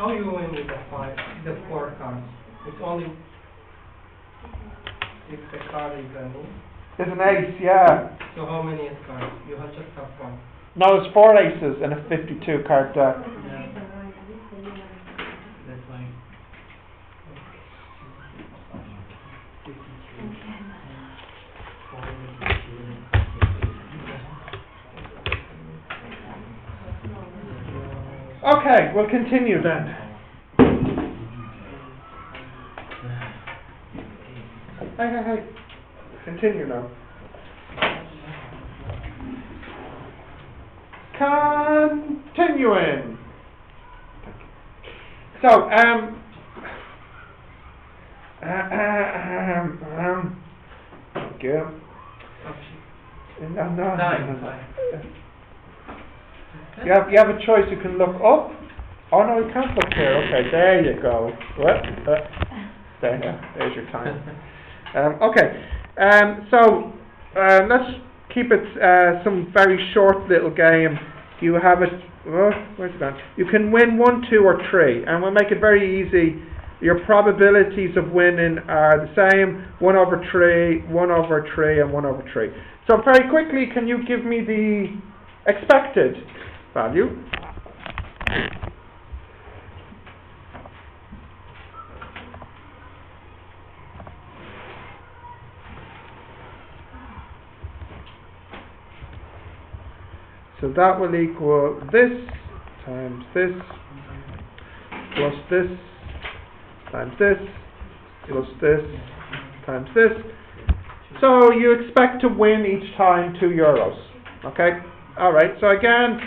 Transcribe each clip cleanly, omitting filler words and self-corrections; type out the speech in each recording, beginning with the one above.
How you win with the 4 cards? It's only if the card is a name. It's an ace, yeah. So how many ace cards? You have just have 1. No, it's 4 aces in a 52 card deck. Yeah. That's why. Okay, we'll continue then. Hey. Continue now. Continuing. So, good. No. You have a choice. You can look up. Oh no, you can't look here. Okay, there you go. What? There's your time. So let's keep it some very short little game. You have it. Oh, where's it gone? You can win 1, 2, or 3, and we'll make it very easy. Your probabilities of winning are the same: 1 over 3, 1 over 3, and 1 over 3. So very quickly, can you give me the expected value? So that will equal this times this plus this times this plus this times this. So you expect to win each time €2. Okay? Alright, so again,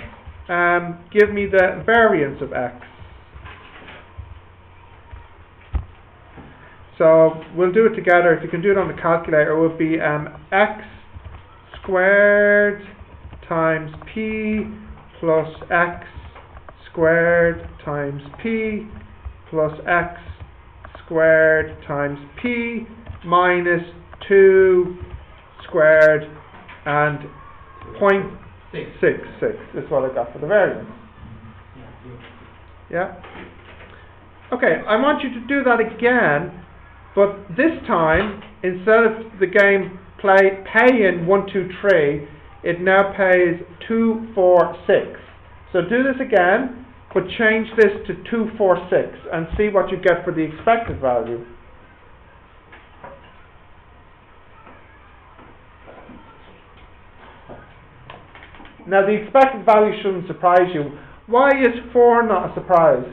give me the variance of x. So we'll do it together. If you can do it on the calculator, it would be x squared times p plus x squared times p plus x squared times p minus 2 squared and 0.66 is what I got for the variance. Yeah? Okay, I want you to do that again, but this time, instead of the game paying 1, 2, 3, it now pays 2, 4, 6. So do this again, but change this to 2, 4, 6 and see what you get for the expected value. Now the expected value shouldn't surprise you. Why is 4 not a surprise?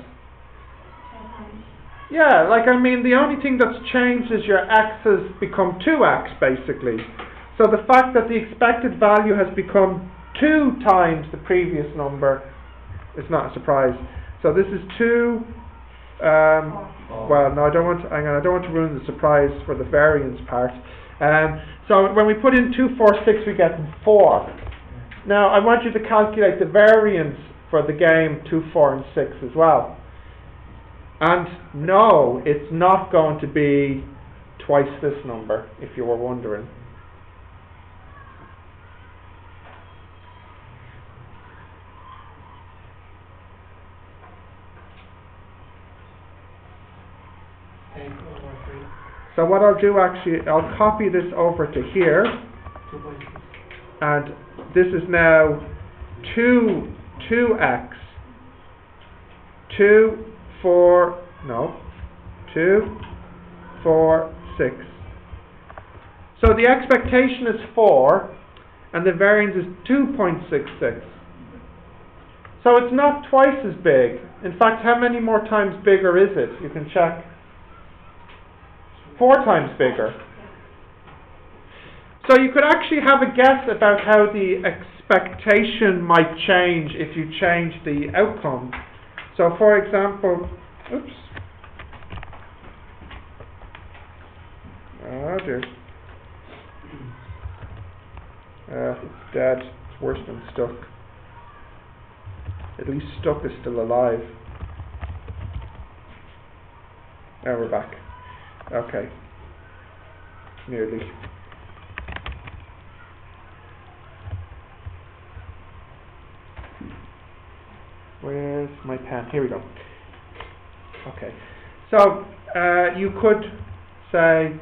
Yeah, the only thing that's changed is your x has become 2x basically. So the fact that the expected value has become 2 times the previous number is not a surprise. So this is 2. Well, no, I don't want to ruin the surprise for the variance part. So when we put in 2, 4, 6, we get 4. Now I want you to calculate the variance for the game 2, 4, and 6 as well. And no, it's not going to be twice this number, if you were wondering. So what I'll do I'll copy this over to here, and this is now 2x 2, 4, 6. So the expectation is 4, and the variance is 2.66. So it's not twice as big. In fact, how many more times bigger is it? You can check. 4 times bigger. So you could actually have a guess about how the expectation might change if you change the outcome. So for example, oops. Oh dear. It's dead. It's worse than stuck. At least stuck is still alive. Now we're back. Okay. Nearly. Where's my pen? Here we go. Okay. So you could say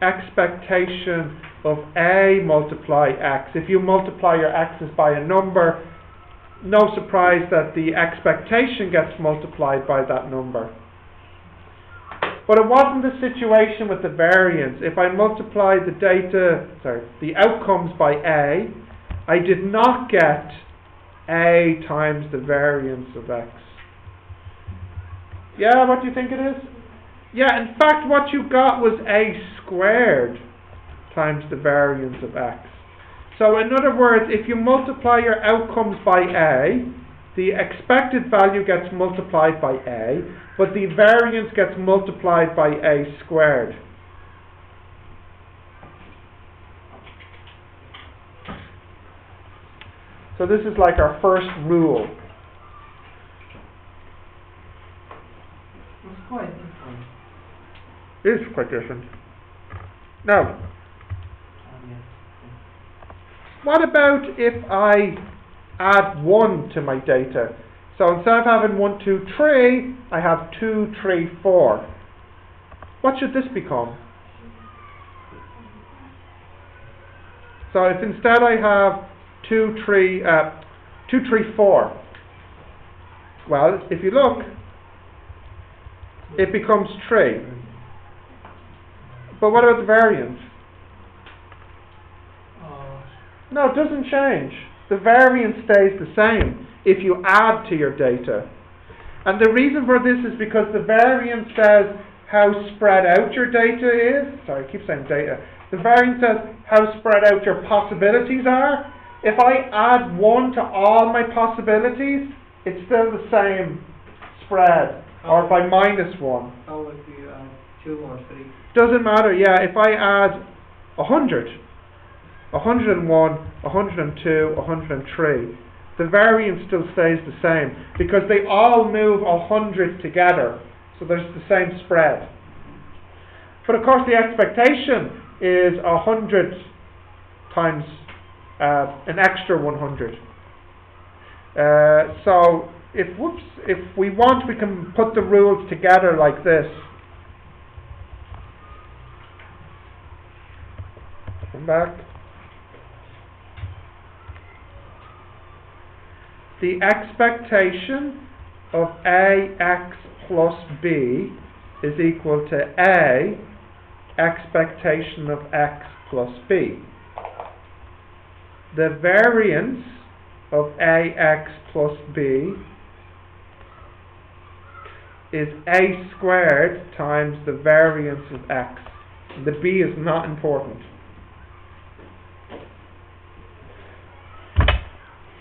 expectation of A multiply X. If you multiply your X's by a number, no surprise that the expectation gets multiplied by that number. But it wasn't the situation with the variance. If I multiply the outcomes by A, I did not get A times the variance of X. Yeah, what do you think it is? Yeah, in fact what you got was A squared times the variance of X. So in other words, if you multiply your outcomes by A, the expected value gets multiplied by A, but the variance gets multiplied by A squared. So this is like our first rule. It's quite different. It is quite different. Now, what about if I add 1 to my data? So instead of having 1, 2, 3, I have 2, 3, 4. What should this become? So if instead I have 2, 3, 4. Well, if you look, it becomes 3. But what about the variance? No, it doesn't change. The variance stays the same if you add to your data. And the reason for this is because the variance says how spread out your data is. Sorry, I keep saying data. The variance says how spread out your possibilities are. If I add 1 to all my possibilities, it's still the same spread. Or if I minus 1. How if you add 2 or 3? Doesn't matter, yeah. If I add 100, 101, 102, 103, the variance still stays the same because they all move 100 together, so there's the same spread. But of course the expectation is 100 times an extra 100. So if we want, we can put the rules together like this. Come back. The expectation of AX plus B is equal to A expectation of X plus B. The variance of AX plus B is A squared times the variance of X. The B is not important.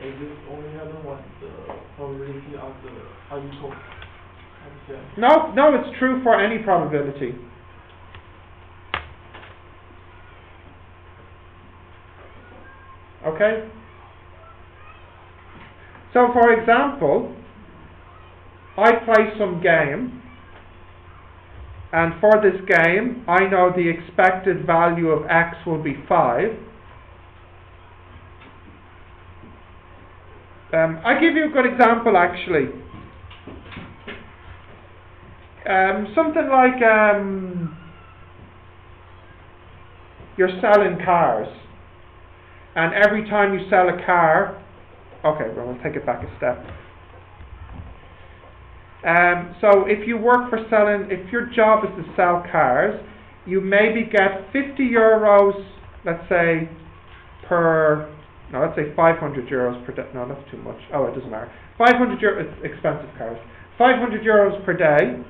Is this only having what the probability of the how you talk? No, it's true for any probability. Okay? So for example, I play some game, and for this game I know the expected value of X will be 5. I'll give you a good example actually. Something like you're selling cars, and every time you sell a car, okay, well, we'll take it back a step. So if you work for selling, if your job is to sell cars, you maybe get 50 euros, let's say, let's say 500 euros per day. No, that's too much. Oh, it doesn't matter. 500 euros, it's expensive cars. 500 euros per day,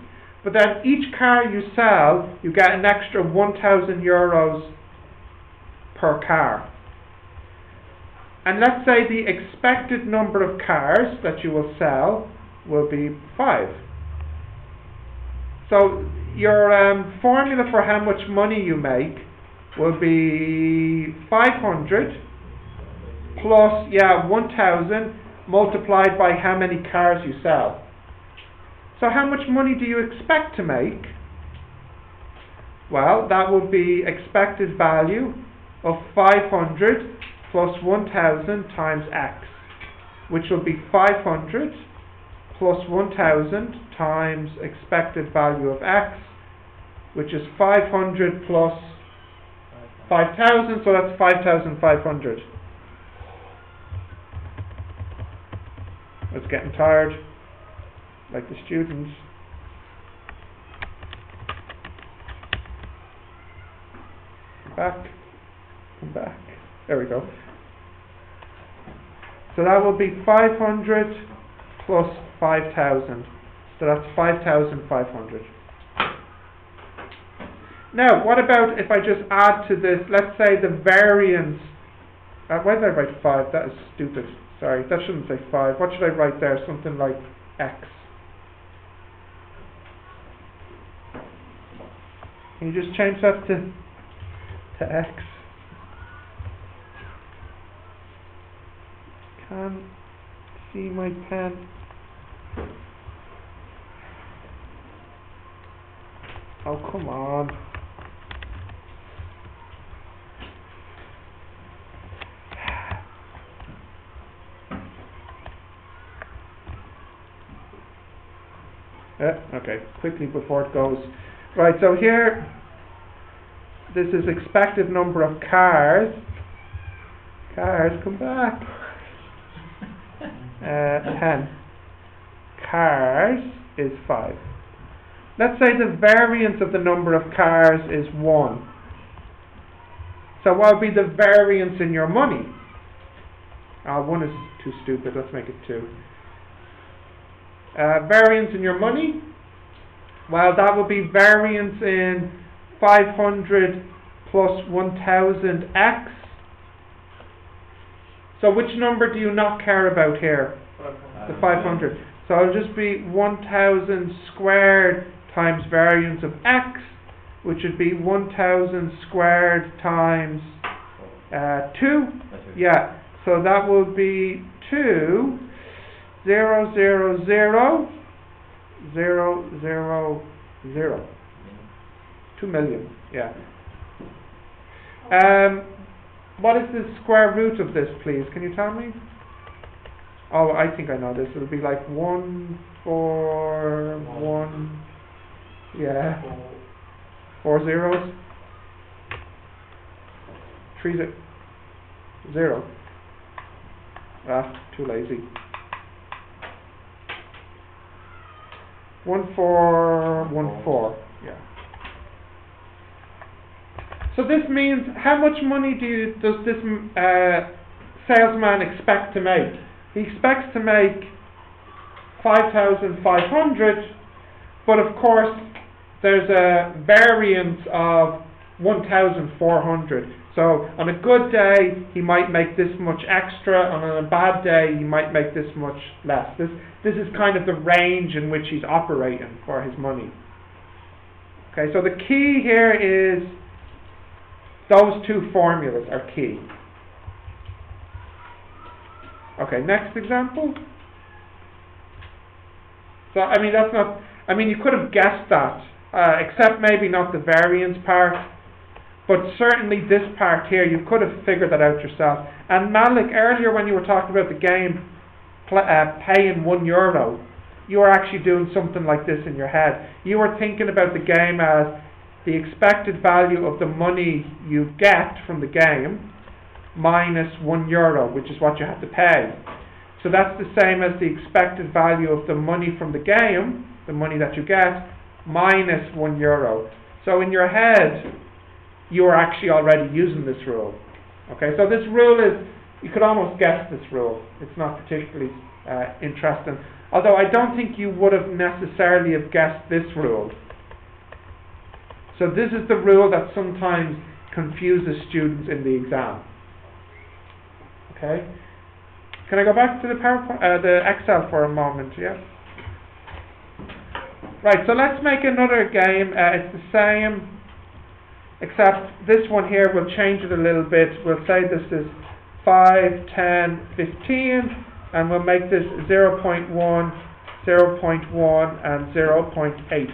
but then each car you sell, you get an extra 1,000 euros per car. And let's say the expected number of cars that you will sell will be 5. So your formula for how much money you make will be 500 plus 1,000 multiplied by how many cars you sell. So how much money do you expect to make? Well, that would be expected value of 500 plus 1,000 times X, which will be 500 plus 1,000 times expected value of x, which is 500 plus 5,000, so that's 5,500. It's getting tired, like the students. Come back. There we go. So that will be 500 plus 5,000. So that's 5,500. Now, what about if I just add to this, let's say the variance, why did I write 5? That is stupid. Sorry, that shouldn't say 5. What should I write there? Something like x. Can you just change that to x? Can't see my pen. Oh, come on. Okay, quickly before it goes. Right, so here, this is expected number of cars. Cars, come back. 10. Cars is 5. Let's say the variance of the number of cars is 1. So what would be the variance in your money? 1 is too stupid, let's make it 2. Variance in your money? Well, that would be variance in 500 plus 1,000x. So which number do you not care about here? 500. The 500. So it'll just be 1,000 squared times variance of x, which would be 1,000 squared times 2. Yeah, so that will be 2, 0, 0, 0, 0, 0, 0. 2 million, yeah. What is the square root of this, please? Can you tell me? Oh, I think I know this. It'll be like 1, 4, 1. Yeah. 4 zeros. 3 0. Too lazy. 1 4 1 4. Yeah. So this means how much money does this salesman expect to make? He expects to make 5,500, but of course there's a variance of 1,400. So on a good day he might make this much extra, and on a bad day he might make this much less. This is kind of the range in which he's operating for his money. Okay, so the key here is those two formulas are key. Okay, next example. So, you could have guessed that, except maybe not the variance part, but certainly this part here, you could have figured that out yourself. And Malik, earlier when you were talking about the game, paying €1, you were actually doing something like this in your head. You were thinking about the game as the expected value of the money you get from the game minus €1, which is what you have to pay. So that's the same as the expected value of the money from the game, the money that you get, minus €1. So in your head, you are actually already using this rule. Okay, so this rule is, you could almost guess this rule. It's not particularly interesting. Although I don't think you would have necessarily have guessed this rule. So this is the rule that sometimes confuses students in the exam. Okay? Can I go back to the PowerPoint, the Excel for a moment? Yeah. Right. So let's make another game. It's the same, except this one here we'll change it a little bit. We'll say this is 5, 10, 15, and we'll make this 0.1, 0.1, and 0.8.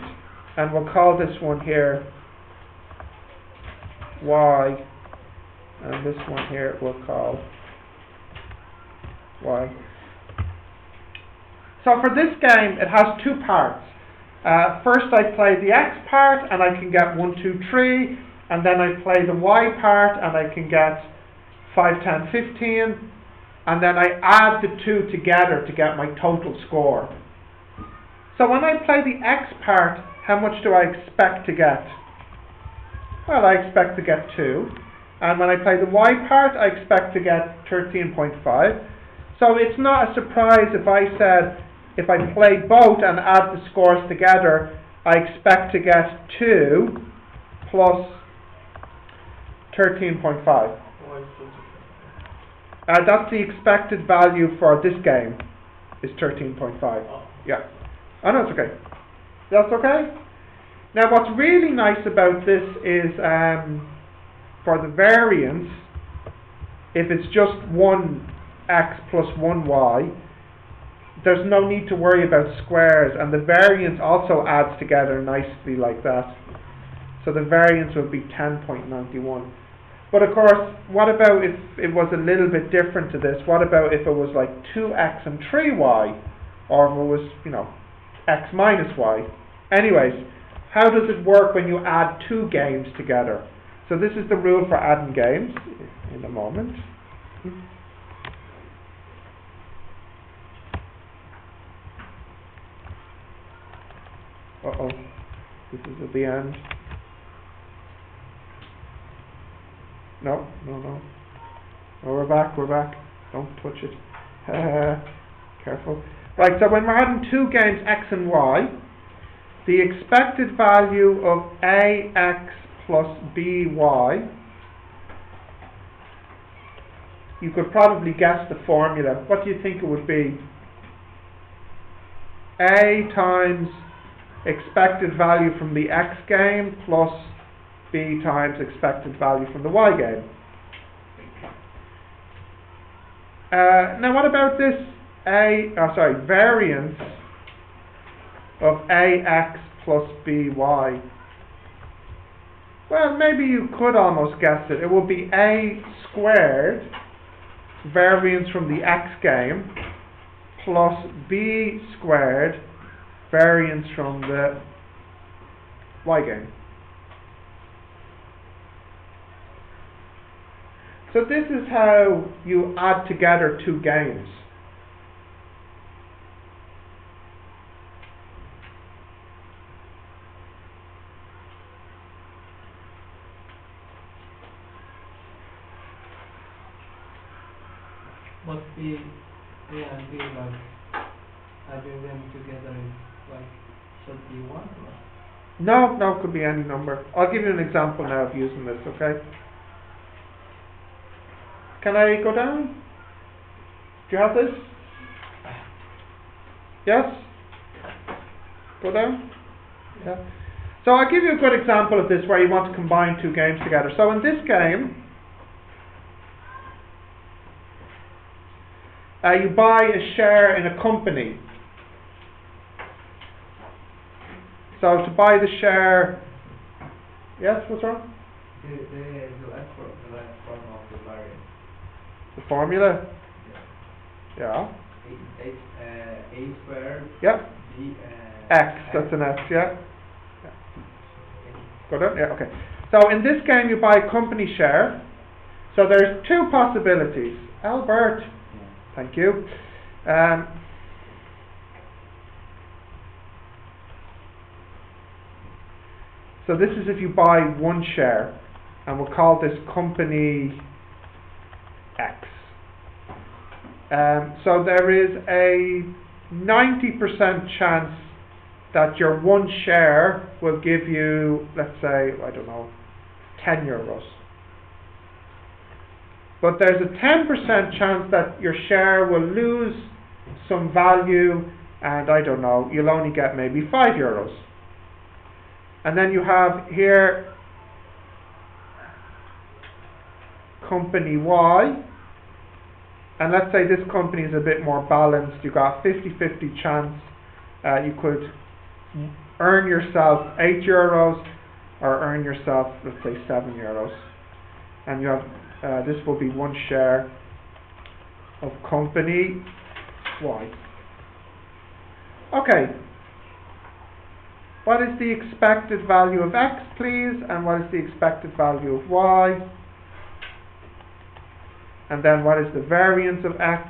And we'll call this one here Y, and this one here we'll call Y. So for this game, it has two parts. First I play the X part and I can get 1, 2, 3, and then I play the Y part and I can get 5, 10, 15, and then I add the two together to get my total score. So when I play the X part, how much do I expect to get? Well, I expect to get 2. And when I play the Y part, I expect to get 13.5. So it's not a surprise if I said, if I play both and add the scores together, I expect to get 2 plus 13.5. That's the expected value for this game, is 13.5. Oh. Yeah. Oh no, it's okay. That's okay? Now what's really nice about this is, for the variance, if it's just 1x plus 1y, there's no need to worry about squares, and the variance also adds together nicely like that. So the variance would be 10.91. But of course, what about if it was a little bit different to this? What about if it was like 2x and 3y? Or if it was, you know, x minus y? Anyways, how does it work when you add two games together? So this is the rule for adding games in a moment. Uh-oh, this is at the end. No. Oh, we're back. Don't touch it. Careful. Right, so when we're adding two games, x and y, the expected value of ax plus by, you could probably guess the formula. What do you think it would be? A times expected value from the x game plus b times expected value from the y game. Now what about this variance of ax plus by? Well, maybe you could almost guess it. It would be a squared variance from the x game plus b squared variance from the y game. So this is how you add together two games. Must be A and B, like adding them together is like should be 1 or? No, it could be any number. I'll give you an example now of using this, okay? Can I go down? Do you have this? Yes? Go down? Yeah. So I'll give you a good example of this where you want to combine two games together. So in this game, you buy a share in a company. So to buy the share, yes, what's wrong? The last form of the variance. The formula? Yeah. A squared. Yep. B. X, that's an X, yeah. Got it? Yeah, okay. So in this game you buy a company share. So there's two possibilities. Albert, thank you. So this is if you buy one share, and we'll call this company X. So there is a 90% chance that your one share will give you, let's say, I don't know, 10 euros. But there's a 10% chance that your share will lose some value, and I don't know, you'll only get maybe 5 euros. And then you have here company Y, and let's say this company is a bit more balanced. You've got 50-50 chance you could earn yourself 8 euros or earn yourself, let's say, 7 euros. And you have this will be one share of company Y. Okay. What is the expected value of x, please? And what is the expected value of y? And then what is the variance of x?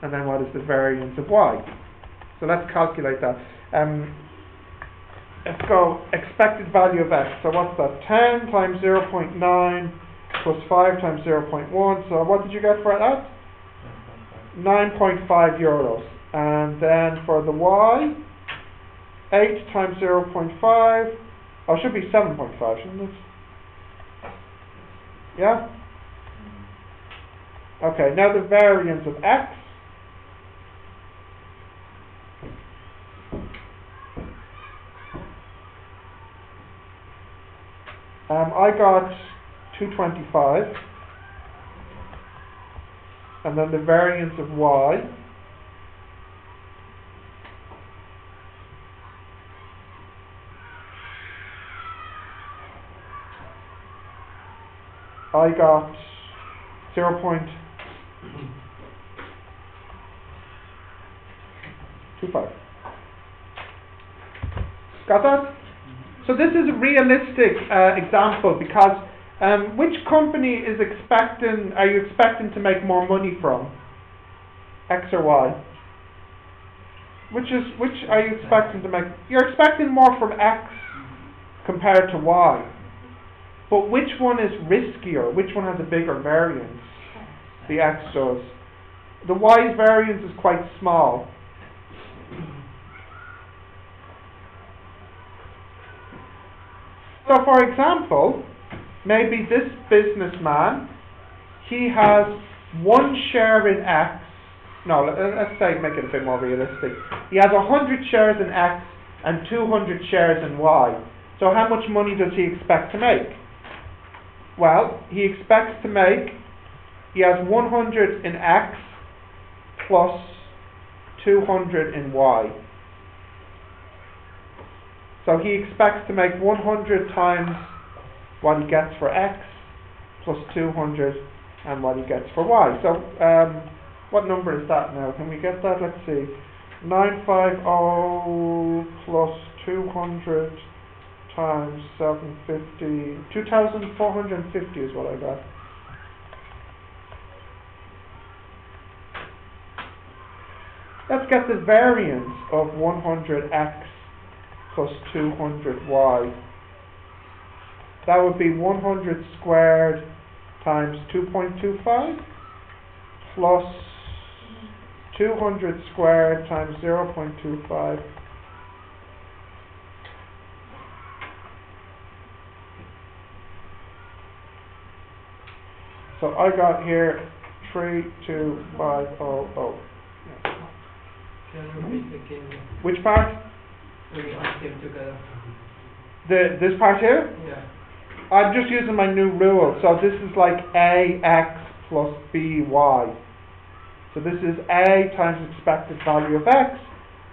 And then what is the variance of y? So let's calculate that. Let's go expected value of x. So what's that? 10 times 0.9 plus 5 times 0.1. So what did you get for that? 9.5 euros. And then for the y, 8 times 0.5. Oh, it should be 7.5, shouldn't it? Yeah? Okay, now the variance of x. I got 225. And then the variance of y. I got 0.25. Got that? So this is a realistic example because which company are you expecting to make more money from? X or Y? Which are you expecting to make? You're expecting more from X compared to Y. But which one is riskier? Which one has a bigger variance? The X does. The Y's variance is quite small. So for example, maybe this businessman, he has 1 share in X. No, let's say make it a bit more realistic. He has 100 shares in X and 200 shares in Y. So how much money does he expect to make? Well, he expects to make, he has 100 in X plus 200 in Y. So he expects to make 100 times what he gets for X plus 200 and what he gets for Y. So what number is that now? Can we get that? Let's see. 950 plus 200 times 750, 2,450 is what I got. Let's get the variance of 100x plus 200y. That would be 100 squared times 2.25 plus 200 squared times 0.25. So I got here 32500. Can you repeat again? Which part? We all came together. This part here? Yeah. I'm just using my new rule. So this is like ax plus by. So this is a times expected value of x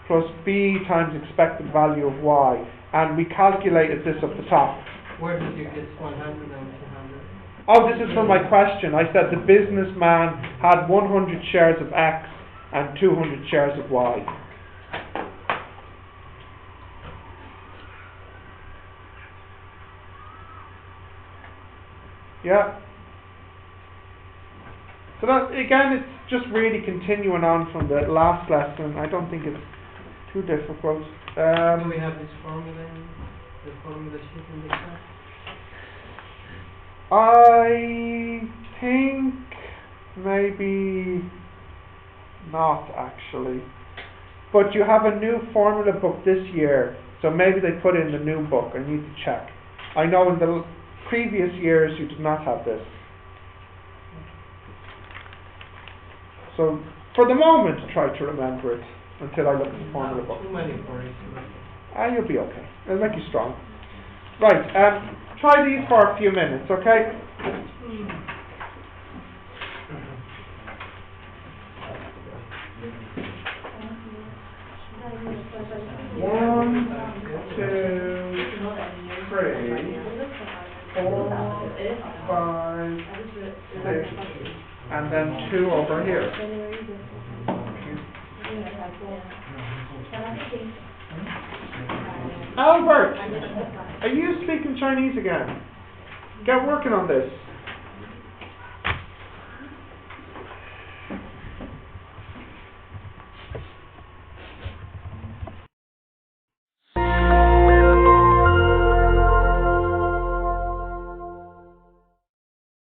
plus b times expected value of y. And we calculated this up the top. Where did you get 100 and 200? Oh, this is from my question. I said the businessman had 100 shares of X and 200 shares of Y. Yeah. So that, again, it's just really continuing on from the last lesson. I don't think it's too difficult. Do we have this formula in the formula sheet in the class? I think maybe not actually. But you have a new formula book this year, so maybe they put in the new book. I need to check. I know in the previous years you did not have this. So for the moment try to remember it until I look at the formula book. Too many for it. You'll be okay. It'll make you strong. Right, try these for a few minutes, okay? One, 2, 3, 4, 5, 6, and then 2 over here. Albert, are you speaking Chinese again? Get working on this.